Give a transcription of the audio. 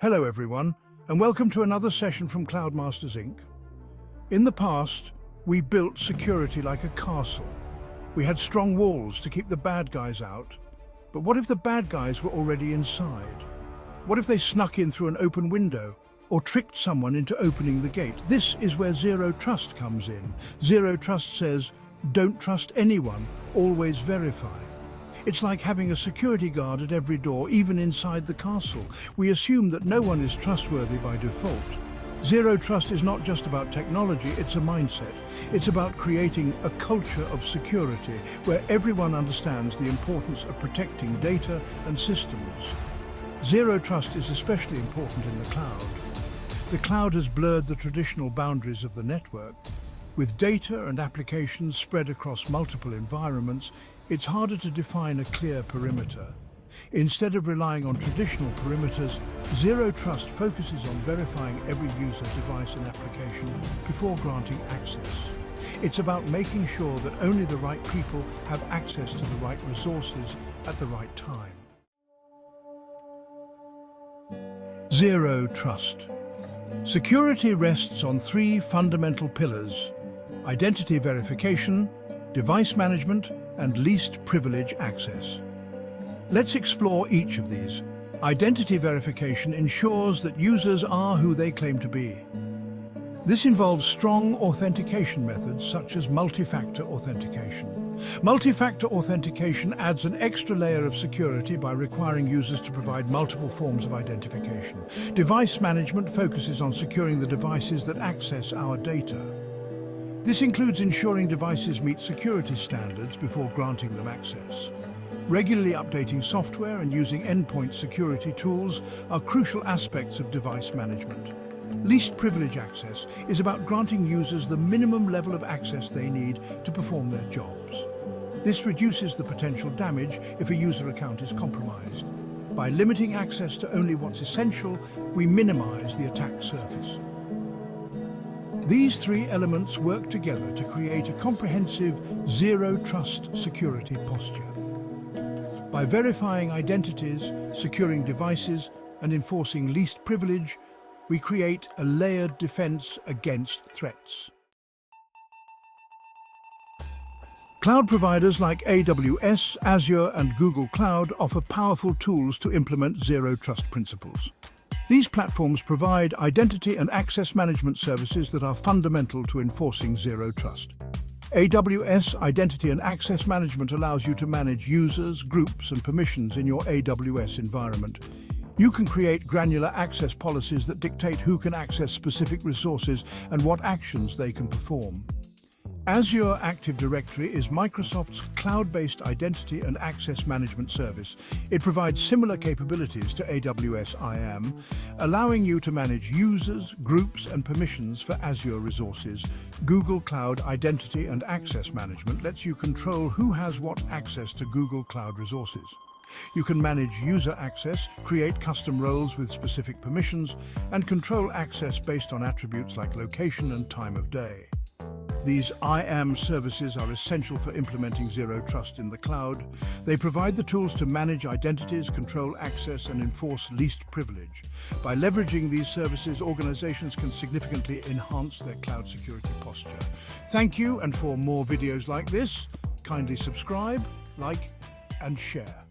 Hello everyone, and welcome to another session from Cloudmasters Inc. In the past, we built security like a castle. We had strong walls to keep the bad guys out. But what if the bad guys were already inside? What if they snuck in through an open window or tricked someone into opening the gate? This is where Zero Trust comes in. Zero Trust says, don't trust anyone, always verify. It's like having a security guard at every door, even inside the castle. We assume that no one is trustworthy by default. Zero Trust is not just about technology, it's a mindset. It's about creating a culture of security where everyone understands the importance of protecting data and systems. Zero Trust is especially important in the cloud. The cloud has blurred the traditional boundaries of the network. With data and applications spread across multiple environments, it's harder to define a clear perimeter. Instead of relying on traditional perimeters, Zero Trust focuses on verifying every user, device and application before granting access. It's about making sure that only the right people have access to the right resources at the right time. Zero Trust. Security rests on three fundamental pillars: identity verification, device management, and least privilege access. Let's explore each of these. Identity verification ensures that users are who they claim to be. This involves strong authentication methods such as multi-factor authentication. Multi-factor authentication adds an extra layer of security by requiring users to provide multiple forms of identification. Device management focuses on securing the devices that access our data. This includes ensuring devices meet security standards before granting them access. Regularly updating software and using endpoint security tools are crucial aspects of device management. Least privilege access is about granting users the minimum level of access they need to perform their jobs. This reduces the potential damage if a user account is compromised. By limiting access to only what's essential, we minimize the attack surface. These three elements work together to create a comprehensive Zero Trust security posture. By verifying identities, securing devices, and enforcing least privilege, we create a layered defense against threats. Cloud providers like AWS, Azure, and Google Cloud offer powerful tools to implement Zero Trust principles. These platforms provide identity and access management services that are fundamental to enforcing Zero Trust. AWS Identity and Access Management allows you to manage users, groups, and permissions in your AWS environment. You can create granular access policies that dictate who can access specific resources and what actions they can perform. Azure Active Directory is Microsoft's cloud-based identity and access management service. It provides similar capabilities to AWS IAM, allowing you to manage users, groups, and permissions for Azure resources. Google Cloud Identity and Access Management lets you control who has what access to Google Cloud resources. You can manage user access, create custom roles with specific permissions, and control access based on attributes like location and time of day. These IAM services are essential for implementing Zero Trust in the cloud. They provide the tools to manage identities, control access, and enforce least privilege. By leveraging these services, organizations can significantly enhance their cloud security posture. Thank you, and for more videos like this, kindly subscribe, like, and share.